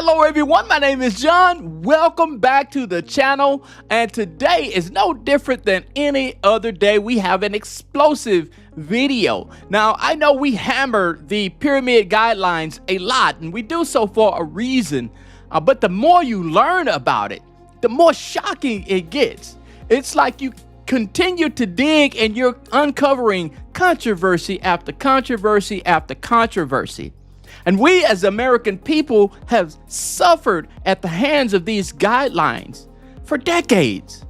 Hello everyone, my name is John. Welcome back to the channel, and today is no different than any other day. We have an explosive video. Now, I know we hammer the pyramid guidelines a lot, and we do so for a reason, but the more you learn about it, the more shocking it gets. It's like you continue to dig and you're uncovering controversy after controversy after controversy. And we as American people have suffered at the hands of these guidelines for decades.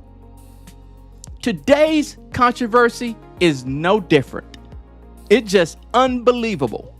Today's controversy is no different. It's just unbelievable.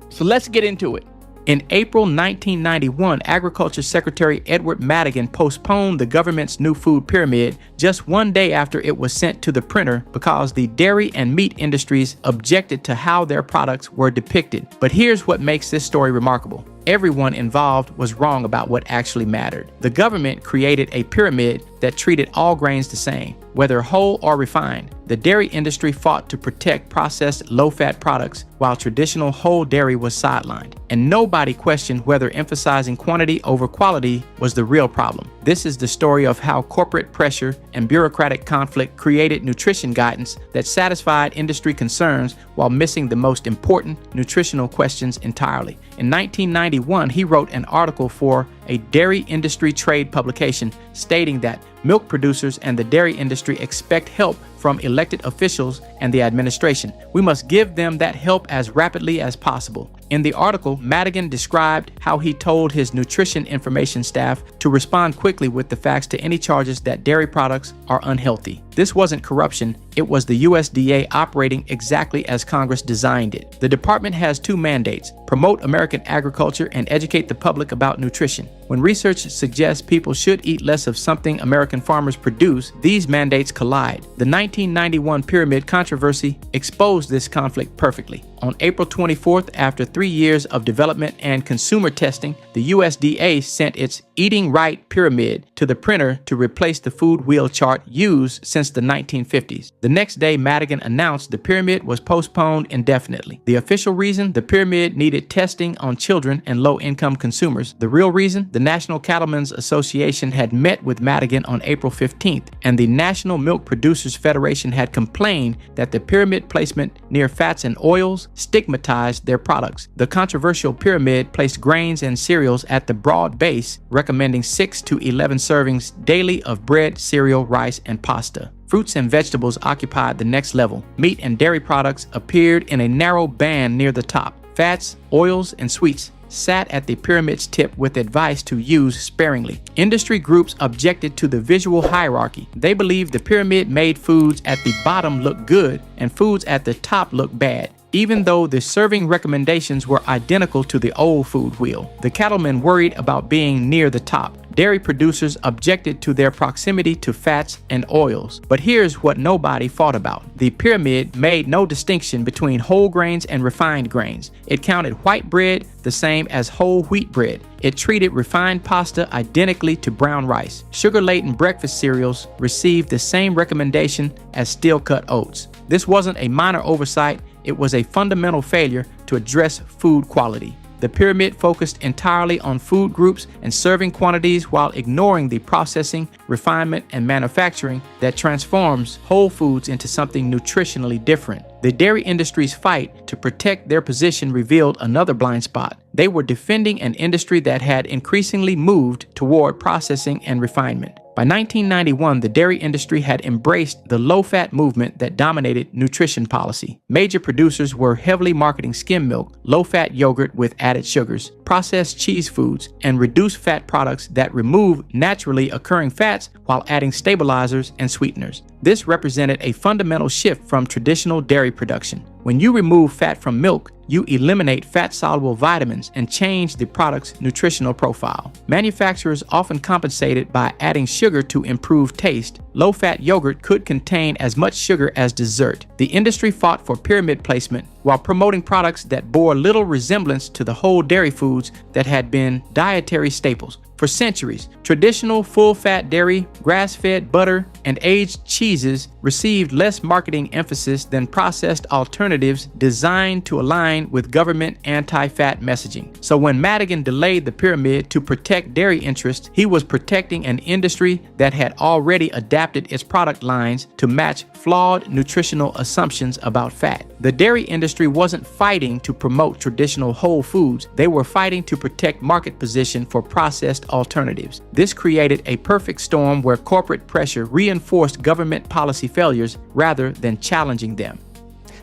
So let's get into it. In April 1991, Agriculture Secretary Edward Madigan postponed the government's new food pyramid just one day after it was sent to the printer because the dairy and meat industries objected to how their products were depicted. But here's what makes this story remarkable. Everyone involved was wrong about what actually mattered. The government created a pyramid that treated all grains the same, whether whole or refined. The dairy industry fought to protect processed low-fat products while traditional whole dairy was sidelined. And nobody questioned whether emphasizing quantity over quality was the real problem. This is the story of how corporate pressure and bureaucratic conflict created nutrition guidance that satisfied industry concerns while missing the most important nutritional questions entirely. In 1991, he wrote an article for a dairy industry trade publication stating that milk producers and the dairy industry expect help from elected officials and the administration. We must give them that help as rapidly as possible. In the article, Madigan described how he told his nutrition information staff to respond quickly with the facts to any charges that dairy products are unhealthy. This wasn't corruption, it was the USDA operating exactly as Congress designed it. The department has two mandates: promote American agriculture and educate the public about nutrition. When research suggests people should eat less of something American farmers produce, these mandates collide. The 1991 pyramid controversy exposed this conflict perfectly. On April 24th, after 3 years of development and consumer testing, the USDA sent its Eating Right pyramid to the printer to replace the food wheel chart used since the 1950s. The next day, Madigan announced the pyramid was postponed indefinitely. The official reason: the pyramid needed testing on children and low-income consumers. The real reason: the National Cattlemen's Association had met with Madigan on April 15th, and the National Milk Producers Federation had complained that the pyramid placement near fats and oils stigmatized their products. The controversial pyramid placed grains and cereals at the broad base, recommending 6 to 11 servings daily of bread, cereal, rice, and pasta. Fruits and vegetables occupied the next level. Meat and dairy products appeared in a narrow band near the top. Fats, oils, and sweets sat at the pyramid's tip with advice to use sparingly. Industry groups objected to the visual hierarchy. They believed the pyramid made foods at the bottom look good and foods at the top look bad, even though the serving recommendations were identical to the old food wheel. The cattlemen worried about being near the top. Dairy producers objected to their proximity to fats and oils. But here's what nobody fought about. The pyramid made no distinction between whole grains and refined grains. It counted white bread the same as whole wheat bread. It treated refined pasta identically to brown rice. Sugar-laden breakfast cereals received the same recommendation as steel-cut oats. This wasn't a minor oversight, it was a fundamental failure to address food quality. The pyramid focused entirely on food groups and serving quantities while ignoring the processing, refinement, and manufacturing that transforms whole foods into something nutritionally different. The dairy industry's fight to protect their position revealed another blind spot. They were defending an industry that had increasingly moved toward processing and refinement. By 1991, the dairy industry had embraced the low-fat movement that dominated nutrition policy. Major producers were heavily marketing skim milk, low-fat yogurt with added sugars, processed cheese foods, and reduced fat products that remove naturally occurring fats while adding stabilizers and sweeteners. This represented a fundamental shift from traditional dairy production. When you remove fat from milk, you eliminate fat-soluble vitamins and change the product's nutritional profile. Manufacturers often compensated by adding sugar to improve taste. Low-fat yogurt could contain as much sugar as dessert. The industry fought for pyramid placement while promoting products that bore little resemblance to the whole dairy foods that had been dietary staples. For centuries, Traditional full-fat dairy, grass-fed butter, and aged cheeses received less marketing emphasis than processed alternatives designed to align with government anti-fat messaging. So when Madigan delayed the pyramid to protect dairy interests, he was protecting an industry that had already adapted its product lines to match flawed nutritional assumptions about fat. The dairy industry wasn't fighting to promote traditional whole foods, they were fighting to protect market position for processed alternatives. This created a perfect storm where corporate pressure reinforced government policy failures rather than challenging them.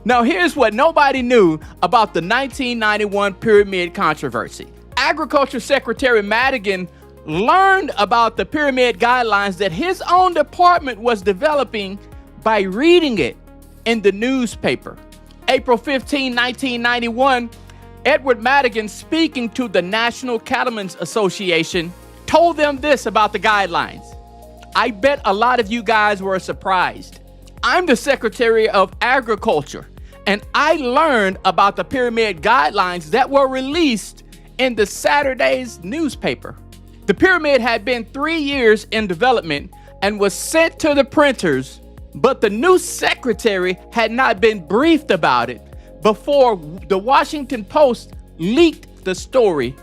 Now here's what nobody knew about the 1991 pyramid controversy. Agriculture Secretary Madigan learned about the pyramid guidelines that his own department was developing by reading it in the newspaper. April 15, 1991, Edward Madigan, speaking to the National Cattlemen's Association, told them this about the guidelines. I bet a lot of you guys were surprised. I'm the Secretary of Agriculture, and I learned about the pyramid guidelines that were released in the Saturday's newspaper. The pyramid had been 3 years in development and was sent to the printers, but the new secretary had not been briefed about it before the Washington Post leaked the story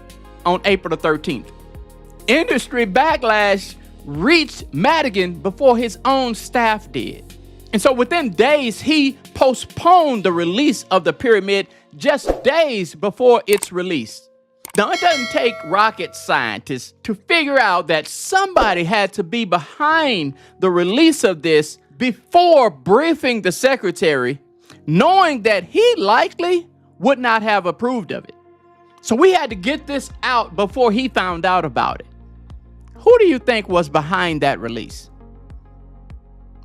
on April the 13th. Industry backlash reached Madigan before his own staff did. And so within days, he postponed the release of the pyramid just days before its release. Now, it doesn't take rocket scientists to figure out that somebody had to be behind the release of this before briefing the secretary, knowing that he likely would not have approved of it. So we had to get this out before he found out about it. Who do you think was behind that release?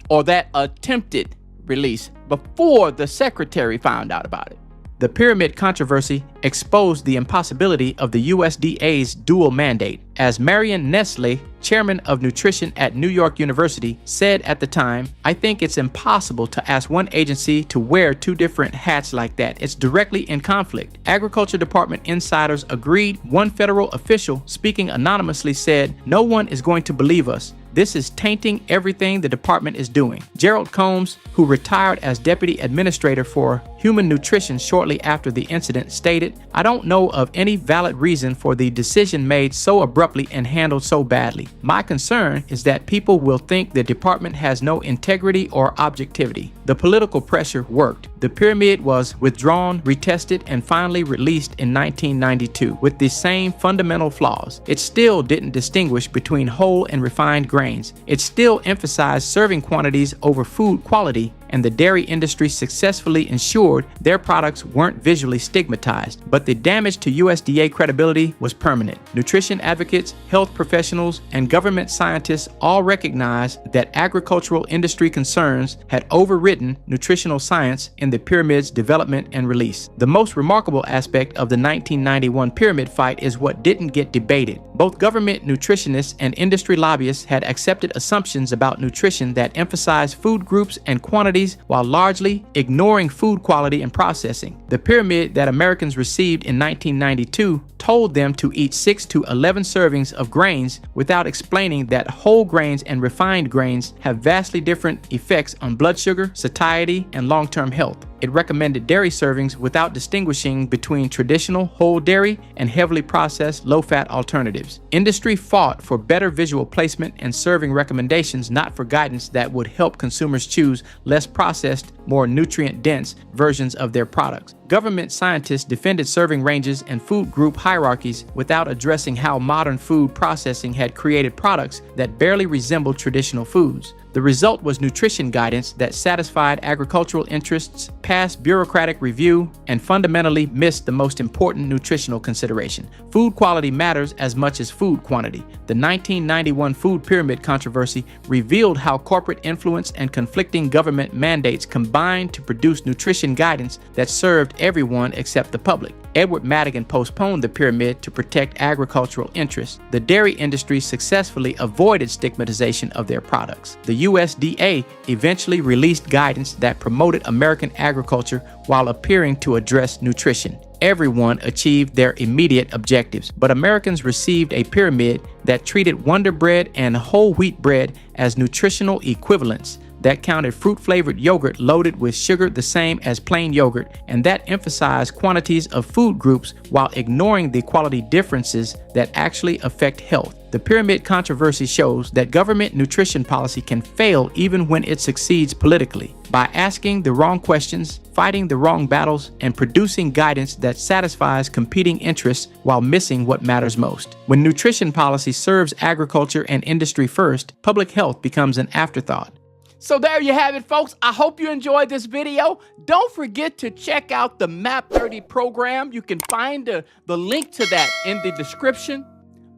Or that attempted release before the secretary found out about it? The pyramid controversy exposed the impossibility of the USDA's dual mandate, as Marion Nestle, chairman of nutrition at New York University, said at the time, "I think it's impossible to ask one agency to wear two different hats like that. It's directly in conflict." Agriculture Department insiders agreed. One federal official, speaking anonymously, said, "No one is going to believe us. This is tainting everything the department is doing." Gerald Combs, who retired as deputy administrator for human nutrition shortly after the incident, stated, "I don't know of any valid reason for the decision made so abruptly and handled so badly. My concern is that people will think the department has no integrity or objectivity." The political pressure worked. The pyramid was withdrawn, retested, and finally released in 1992 with the same fundamental flaws. It still didn't distinguish between whole and refined grains. It still emphasized serving quantities over food quality, and the dairy industry successfully ensured their products weren't visually stigmatized. But the damage to USDA credibility was permanent. Nutrition advocates, health professionals, and government scientists all recognized that agricultural industry concerns had overridden nutritional science in the pyramid's development and release. The most remarkable aspect of the 1991 pyramid fight is what didn't get debated. Both government nutritionists and industry lobbyists had accepted assumptions about nutrition that emphasized food groups and quantities while largely ignoring food quality and processing. The pyramid that Americans received in 1992 told them to eat 6 to 11 servings of grains without explaining that whole grains and refined grains have vastly different effects on blood sugar, satiety, and long-term health. It recommended dairy servings without distinguishing between traditional whole dairy and heavily processed low-fat alternatives. Industry fought for better visual placement and serving recommendations, not for guidance that would help consumers choose less processed, more nutrient-dense versions of their products. Government scientists defended serving ranges and food group hierarchies without addressing how modern food processing had created products that barely resembled traditional foods. The result was nutrition guidance that satisfied agricultural interests, passed bureaucratic review, and fundamentally missed the most important nutritional consideration. Food quality matters as much as food quantity. The 1991 food pyramid controversy revealed how corporate influence and conflicting government mandates combined to produce nutrition guidance that served everyone except the public. Edward Madigan postponed the pyramid to protect agricultural interests. The dairy industry successfully avoided stigmatization of their products. The USDA eventually released guidance that promoted American agriculture while appearing to address nutrition. everyone achieved their immediate objectives, but Americans received a pyramid that treated Wonder Bread and whole wheat bread as nutritional equivalents, that counted fruit-flavored yogurt loaded with sugar the same as plain yogurt, and that emphasized quantities of food groups while ignoring the quality differences that actually affect health. The pyramid controversy shows that government nutrition policy can fail even when it succeeds politically, by asking the wrong questions, fighting the wrong battles, and producing guidance that satisfies competing interests while missing what matters most. When nutrition policy serves agriculture and industry first, public health becomes an afterthought. So there you have it, folks. I hope you enjoyed this video. Don't forget to check out the MAP 30 program. You can find the link to that in the description.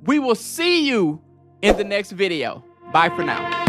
We will see you in the next video. Bye for now.